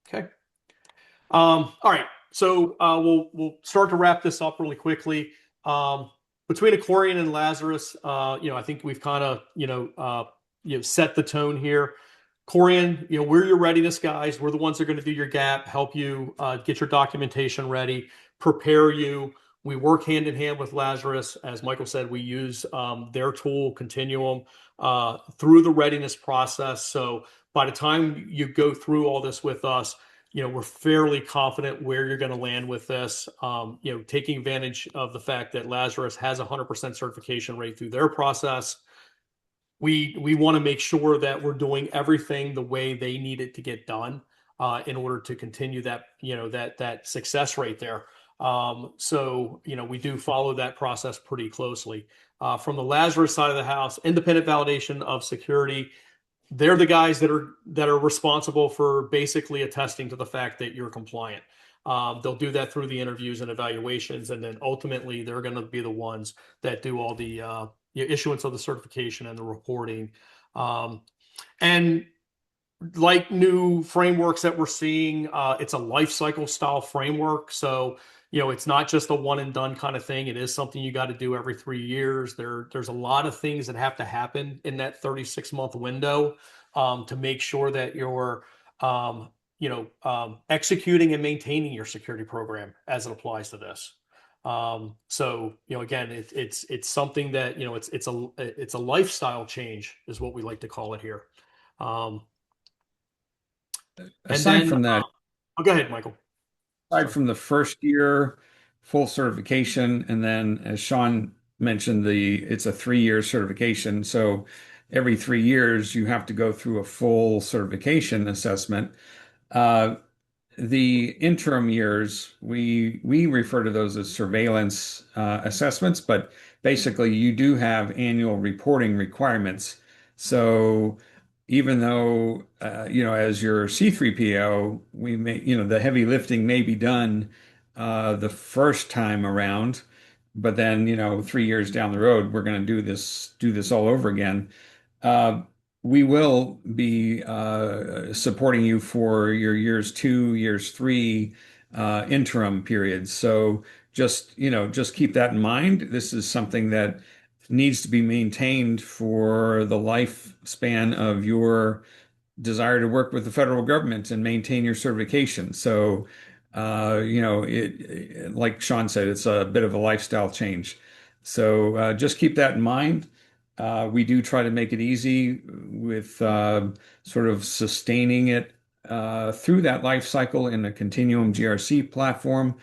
Okay. All right. So we'll start to wrap this up really quickly. Between Accorian and Lazarus, I think we've kind of set the tone here. Accorian, we're your readiness guys. We're the ones that are going to do your gap, help you get your documentation ready, prepare you. We work hand in hand with Lazarus. As Michael said, we use their tool, Continuum, through the readiness process. So by the time you go through all this with us, we're fairly confident where you're going to land with this. Taking advantage of the fact that Lazarus has a 100% certification rate through their process, we want to make sure that we're doing everything the way they need it to get done in order to continue that success rate there. We do follow that process pretty closely. From the Lazarus side of the house, independent validation of security, they're the guys that are responsible for basically attesting to the fact that you're compliant. They'll do that through the interviews and evaluations, and then ultimately they're going to be the ones that do all the issuance of the certification and the reporting. And like new frameworks that we're seeing, it's a life cycle style framework. So, it's not just a one and done kind of thing. It is something you got to do every 3 years. There's a lot of things that have to happen in that 36-month window to make sure that you're, executing and maintaining your security program as it applies to this. Again, it's something that, it's a lifestyle change is what we like to call it here. Um, and Aside then, from that, go ahead, Michael. aside Sorry. from the first year full certification, and then as Sean mentioned, it's a 3-year certification. So every 3 years you have to go through a full certification assessment. Uh, the interim years, we refer to those as surveillance assessments, but basically you do have annual reporting requirements. So even though as your C3PO, we may, the heavy lifting may be done the first time around, but then 3 years down the road, we're going to do this all over again. Uh, we will be supporting you for your years 2, years 3 interim periods. So just keep that in mind. This is something that needs to be maintained for the lifespan of your desire to work with the federal government and maintain your certification. So, like Sean said, it's a bit of a lifestyle change. So just keep that in mind. We do try to make it easy with sort of sustaining it through that life cycle in a Continuum GRC platform,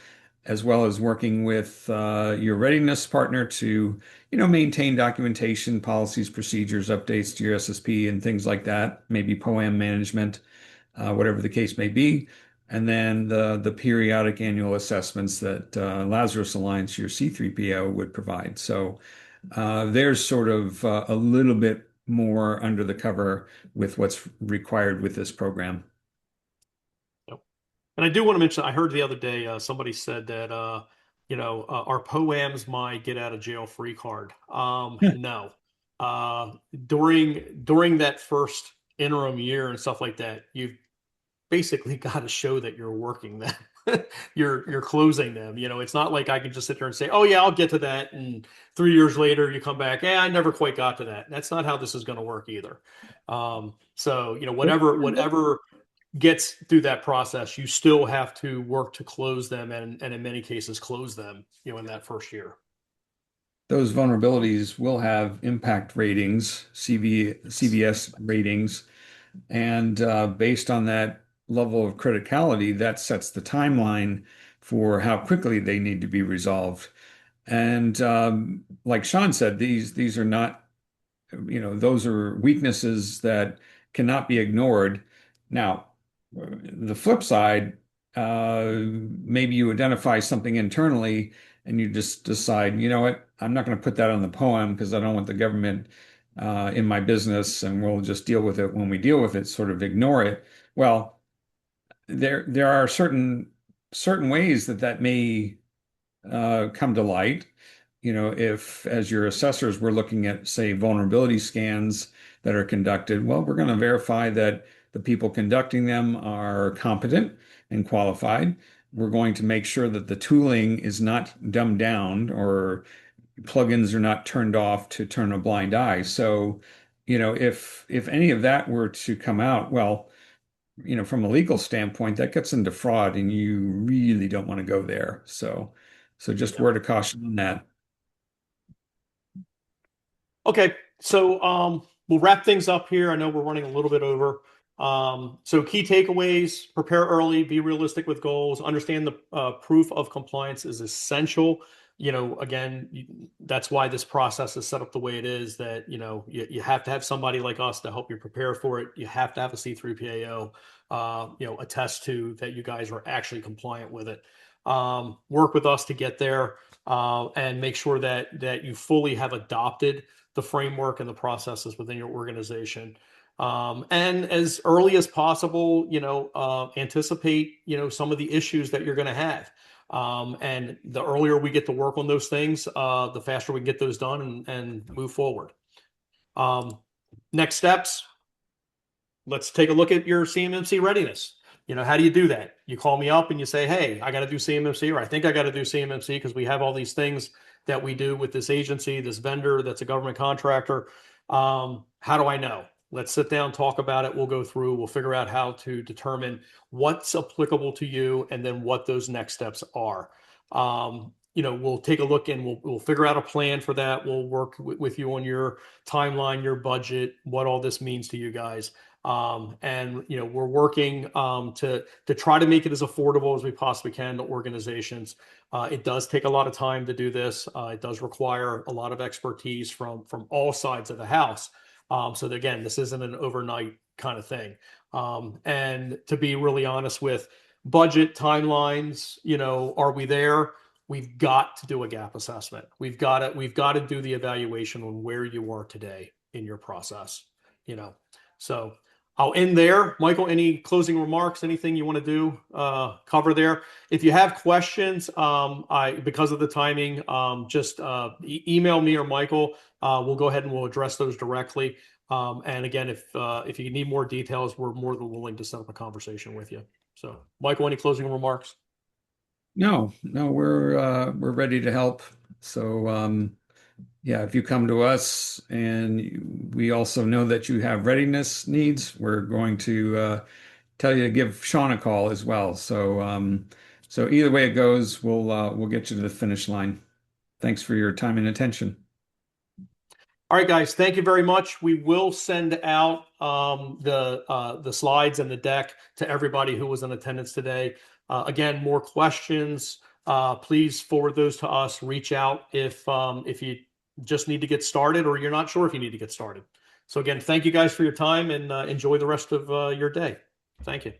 as well as working with your readiness partner to, maintain documentation, policies, procedures, updates to your SSP and things like that, maybe POAM management, whatever the case may be. And then the periodic annual assessments that Lazarus Alliance, your C3PO, would provide. So there's sort of a little bit more under the cover with what's required with this program. Yep. And I do want to mention, I heard the other day somebody said that our POAMs my get out of jail free card. No. Uh, during that first interim year and stuff like that, you've basically got to show that you're working them. You're closing them. It's not like I can just sit there and say, "Oh yeah, I'll get to that," and 3 years later you come back, "Yeah, I never quite got to that." That's not how this is going to work either. Whatever gets through that process, you still have to work to close them, and in many cases close them, in that first year. Those vulnerabilities will have impact ratings, CVS ratings, and based on that level of criticality, that sets the timeline for how quickly they need to be resolved. And like Sean said, these are not, those are weaknesses that cannot be ignored. Now, the flip side, maybe you identify something internally and you just decide, you know what, I'm not going to put that on the poem because I don't want the government in my business, and we'll just deal with it when we deal with it, sort of ignore it. Well, there are certain ways that may come to light. If as your assessors, we're looking at, say, vulnerability scans that are conducted, well, we're going to verify that the people conducting them are competent and qualified. We're going to make sure that the tooling is not dumbed down or plugins are not turned off to turn a blind eye. So, if any of that were to come out, well, from a legal standpoint, that gets into fraud, and you really don't want to go there. So just Yep. word of caution on that. Okay, so we'll wrap things up here. I know we're running a little bit over. So key takeaways: prepare early, be realistic with goals, understand the proof of compliance is essential. Again, that's why this process is set up the way it is, that, you have to have somebody like us to help you prepare for it. You have to have a C3PAO, attest to that you guys are actually compliant with it. Work with us to get there, and make sure that you fully have adopted the framework and the processes within your organization. And as early as possible, anticipate, some of the issues that you're going to have. And the earlier we get to work on those things, the faster we can get those done and move forward. Next steps, let's take a look at your CMMC readiness. How do you do that? You call me up and you say, hey, I got to do CMMC, or I think I got to do CMMC because we have all these things that we do with this agency, this vendor that's a government contractor. How do I know? Let's sit down, talk about it. We'll go through, we'll figure out how to determine what's applicable to you and then what those next steps are. We'll take a look and we'll figure out a plan for that. We'll work with you on your timeline, your budget, what all this means to you guys. We're working to try to make it as affordable as we possibly can to organizations. It does take a lot of time to do this. It does require a lot of expertise from all sides of the house. So that, again, this isn't an overnight kind of thing. And to be really honest with budget timelines, are we there? We've got to do a gap assessment. We've got to do the evaluation on where you are today in your process. So I'll end there. Michael, any closing remarks? Anything you want to do cover there? If you have questions, because of the timing, just email me or Michael. We'll go ahead and we'll address those directly. And again, if you need more details, we're more than willing to set up a conversation with you. So, Michael, any closing remarks? No, we're ready to help. So, yeah, if you come to us and we also know that you have readiness needs, we're going to tell you to give Sean a call as well. So either way it goes, we'll get you to the finish line. Thanks for your time and attention. All right, guys, thank you very much. We will send out the slides and the deck to everybody who was in attendance today. Again, more questions, please forward those to us. Reach out if you just need to get started or you're not sure if you need to get started. So again, thank you guys for your time and enjoy the rest of your day. Thank you.